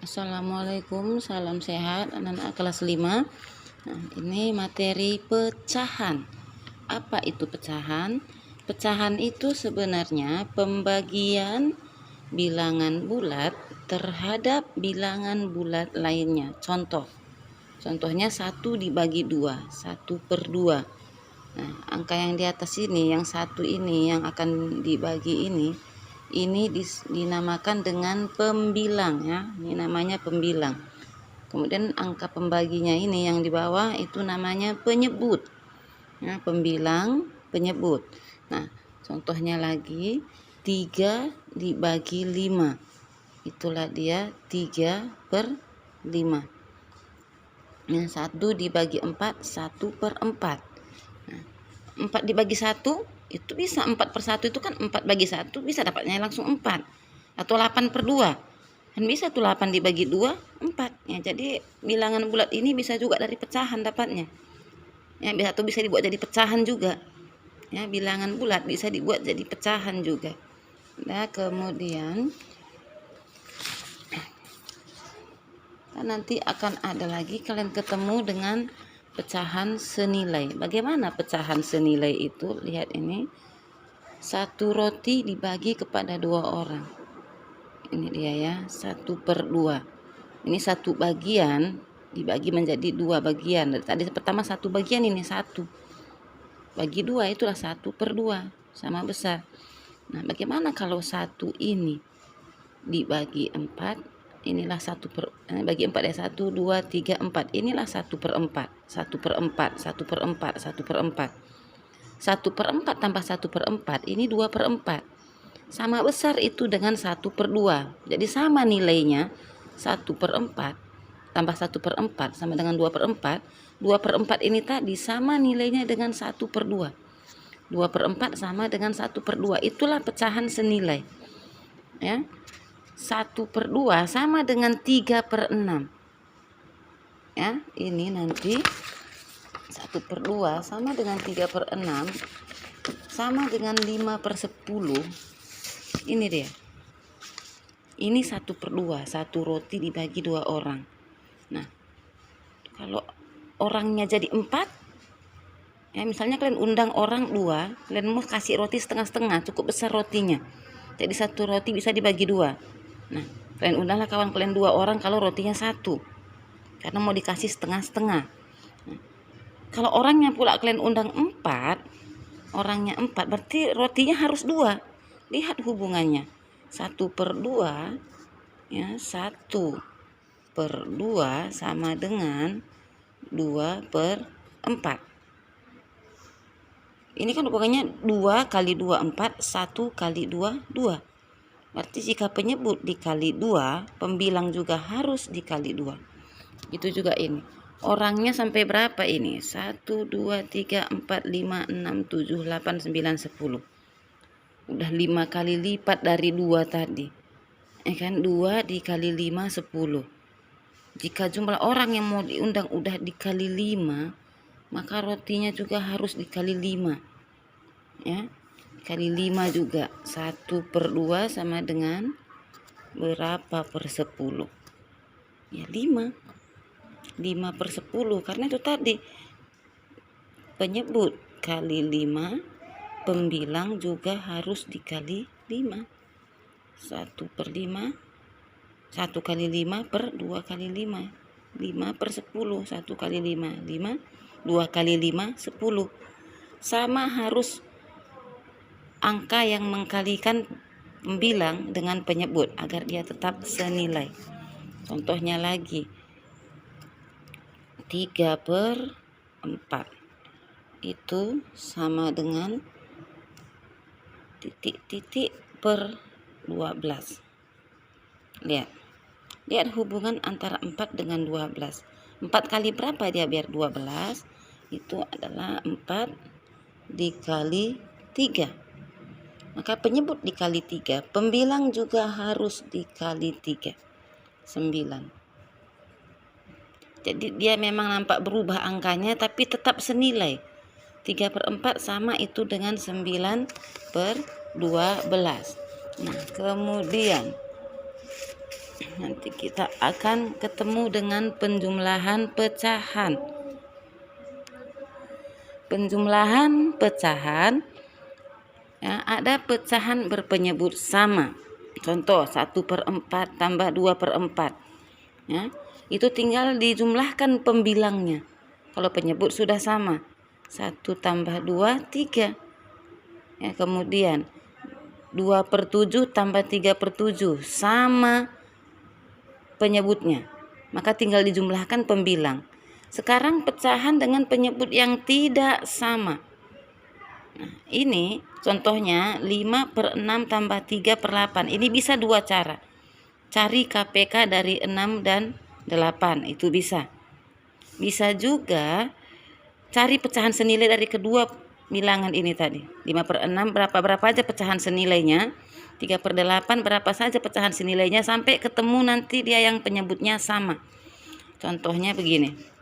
Assalamualaikum, salam sehat anak-anak kelas 5. Nah, ini materi pecahan. Apa itu pecahan? Pecahan itu sebenarnya pembagian bilangan bulat terhadap bilangan bulat lainnya. Contohnya 1 dibagi 2, 1/2. Nah, angka yang di atas ini, yang 1 ini yang akan dibagi ini dinamakan dengan pembilang ya. Ini namanya pembilang. Kemudian angka pembaginya ini yang di bawah itu namanya penyebut. Ya, pembilang, penyebut. Nah, contohnya lagi 3 dibagi 5. Itulah dia 3/5. Nah, 1 dibagi 4, 1/4. Nah, 4 dibagi 1 itu bisa 4/1 itu kan 4 bagi 1 bisa dapatnya langsung 4. Atau 8/2. Kan bisa tuh 8 dibagi 2, 4. Ya, jadi bilangan bulat ini bisa juga dari pecahan dapatnya. Ya, bisa dibuat jadi pecahan juga. Ya, bilangan bulat bisa dibuat jadi pecahan juga. Nah, kemudian nanti akan ada lagi kalian ketemu dengan pecahan senilai. Bagaimana pecahan senilai itu? Lihat ini. 1 roti dibagi kepada 2 orang. Ini dia ya, 1/2. Ini 1 bagian dibagi menjadi 2 bagian. Tadi pertama 1 bagian, ini 1. Bagi 2 itulah 1/2, sama besar. Nah, bagaimana kalau 1 ini dibagi 4? Inilah 1 bagi 4 ya, 1, 2, 3, 4. Inilah 1/4. 1/4, 1/4, 1/4. 1/4 tambah 1/4 ini 2/4. Sama besar itu dengan 1/2. Jadi sama nilainya. 1/4 tambah 1/4 sama dengan 2/4. 2/4 ini tadi sama nilainya dengan 1/2. 2/4 sama dengan 1/2. Itulah pecahan senilai. Ya. 1/2 sama dengan 3/6. Ya, ini nanti 1/2 sama dengan 3/6 sama dengan 5/10. Ini dia. Ini 1/2, 1 roti dibagi 2 orang. Nah, kalau orangnya jadi 4, ya misalnya kalian undang orang 2, kalian mau kasih roti setengah-setengah, cukup besar rotinya. Jadi 1 roti bisa dibagi 2. Nah, kalian undanglah kawan kalian 2 orang kalau rotinya 1. Karena mau dikasih setengah-setengah. Nah, kalau orangnya pula kalian undang 4, orangnya 4, berarti rotinya harus 2. Lihat hubungannya. 1/2 ya, 1/2 sama dengan 2/4. Ini kan hubungannya 2 kali 2 4, 1 kali 2 2. Berarti jika penyebut dikali 2, pembilang juga harus dikali 2. Itu juga ini. Orangnya sampai berapa ini? 1, 2, 3, 4, 5, 6, 7, 8, 9, 10. Udah 5 kali lipat dari 2 tadi. Kan 2 dikali 5, 10. Jika jumlah orang yang mau diundang udah dikali 5, maka rotinya juga harus dikali 5. Ya. Kali 5 juga. 1/2 sama dengan berapa per 10? Ya 5. 5/10 karena itu tadi penyebut kali 5, pembilang juga harus dikali 5. 1/5, 1 kali 5 per 2 kali 5. 5/10, 1 kali 5, 5, 2 kali 5, 10. Sama harus angka yang mengkalikan pembilang dengan penyebut agar dia tetap senilai. Contohnya lagi, 3/4 itu sama dengan titik-titik per 12. Lihat hubungan antara 4 dengan 12. 4 kali berapa dia biar 12? Itu adalah 4 dikali 3. Maka penyebut dikali 3, pembilang juga harus dikali 3. 9. Jadi dia memang nampak berubah angkanya tapi tetap senilai. 3/4 sama itu dengan 9/12. Nah, kemudian Nanti kita akan ketemu dengan penjumlahan pecahan. Penjumlahan pecahan, ya, ada pecahan berpenyebut sama. Contoh 1/4 tambah 2/4. Ya, itu tinggal dijumlahkan pembilangnya. Kalau penyebut sudah sama, 1 tambah 2, 3. Ya, kemudian 2/7 tambah 3/7 sama penyebutnya, maka tinggal dijumlahkan pembilang. Sekarang pecahan dengan penyebut yang tidak sama. Nah, ini contohnya 5/6 tambah 3/8. Ini bisa dua cara. Cari KPK dari 6 dan 8, itu bisa. Bisa juga cari pecahan senilai dari kedua bilangan ini tadi. 5/6 berapa aja pecahan senilainya, 3/8 berapa saja pecahan senilainya, sampai ketemu nanti dia yang penyebutnya sama. Contohnya begini.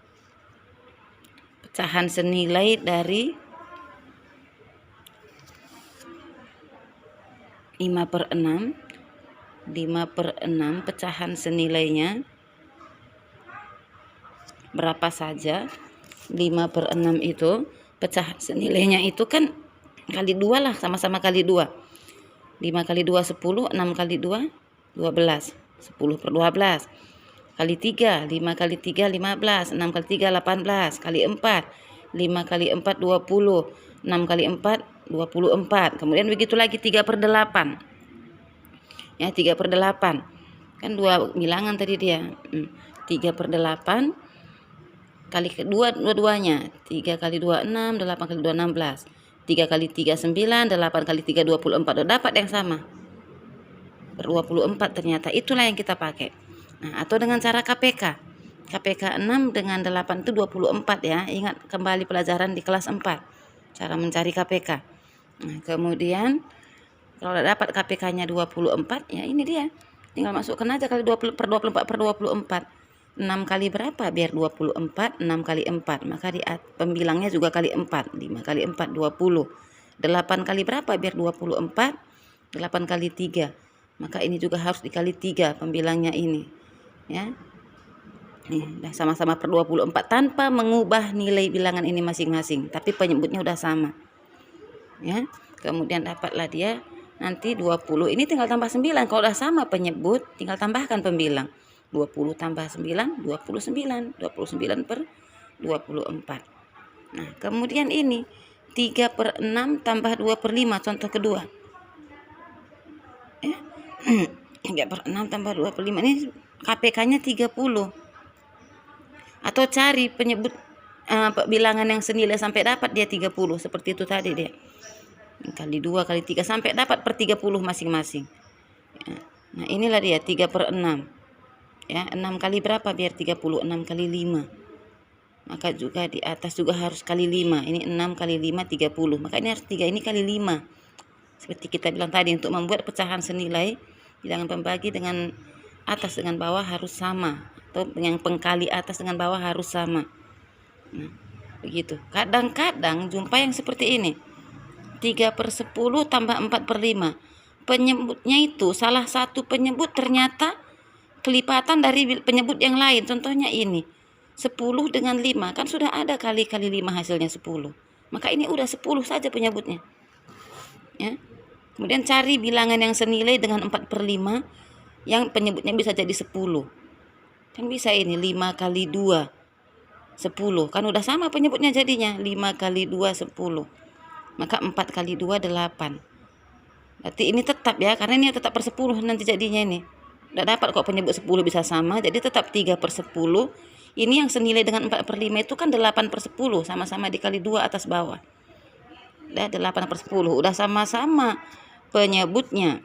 Pecahan senilai dari 5/6, 5/6 pecahan senilainya berapa saja. 5/6 itu pecahan senilainya itu kan kali 2 lah, sama-sama kali 2. 5 kali 2 10, 6 kali 2 12, 10/12. Kali 3, 5 kali 3 15, 6 kali 3 18, kali 4, 5 kali 4 20, 6 kali 4 24. Kemudian begitu lagi 3/8. Ya, 3/8. Kan dua bilangan tadi dia. 3/8 kali kedua dua-duanya. 3 kali 2 6, 8 kali 2 16. 3 kali 3 9, 8 kali 3 24. Dapat yang sama. 24 ternyata. Itulah yang kita pakai. Nah, atau dengan cara KPK. KPK 6 dengan 8 itu 24 ya. Ingat kembali pelajaran di kelas 4. Cara mencari KPK. Nah, kemudian kalau dapat KPK-nya 24, ya ini dia. Tinggal masukkan aja kali 20/24/24. 6 kali berapa biar 24? 6 kali 4. Maka di pembilangnya juga kali 4. 5 kali 4 20. 8 kali berapa biar 24? 8 kali 3. Maka ini juga harus dikali 3 pembilangnya ini. Ya. Nih, udah sama-sama per 24 tanpa mengubah nilai bilangan ini masing-masing, tapi penyebutnya udah sama. Ya. Kemudian dapatlah dia nanti 20. Ini tinggal tambah 9. Kalau udah sama penyebut, tinggal tambahkan pembilang. 20 tambah 9, 29. 29/24. Nah, kemudian ini 3/6 tambah 2/5, contoh kedua. 3/6 tambah 2/5, ini KPK-nya 30. Atau cari penyebut bilangan yang senilai sampai dapat dia 30, seperti itu tadi dia. Kali 2 kali 3 sampai dapat per 30 masing-masing. Nah, inilah dia 3/6. Ya, 6 kali berapa biar 30? 6 kali 5. Maka juga di atas juga harus kali 5. Ini 6 kali 5 30. Maka ini harus 3 ini kali 5. Seperti kita bilang tadi, untuk membuat pecahan senilai bilangan pembagi dengan atas dengan bawah harus sama, atau yang pengkali atas dengan bawah harus sama. Nah, begitu. Kadang-kadang jumpa yang seperti ini. 3/10 tambah 4/5. Penyebutnya itu salah satu penyebut ternyata kelipatan dari penyebut yang lain. Contohnya ini 10 dengan 5, kan sudah ada kali 5 hasilnya 10. Maka ini udah 10 saja penyebutnya. Ya. Kemudian cari bilangan yang senilai dengan 4/5 yang penyebutnya bisa jadi 10. Kan bisa ini 5 kali 2 10. Kan udah sama penyebutnya jadinya. 5 kali 2 10. Maka 4 kali 2 8. Berarti ini tetap ya, karena ini tetap per 10 nanti jadinya ini. Udah dapat kok penyebut 10 bisa sama, jadi tetap 3/10. Ini yang senilai dengan 4/5 itu kan 8/10, sama-sama dikali 2 atas bawah. Udah 8/10, udah sama-sama penyebutnya.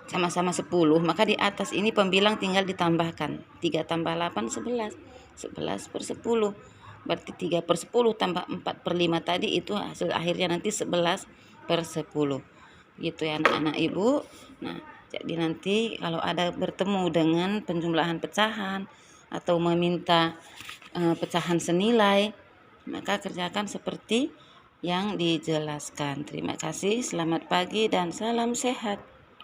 Sama-sama 10, maka di atas ini pembilang tinggal ditambahkan. 3 tambah 8 11. 11/10. Berarti 3/10 tambah 4/5 tadi itu hasil akhirnya nanti 11/10. Gitu ya anak-anak ibu. Nah, jadi nanti kalau ada bertemu dengan penjumlahan pecahan atau meminta pecahan senilai, maka kerjakan seperti yang dijelaskan. Terima kasih, selamat pagi dan salam sehat.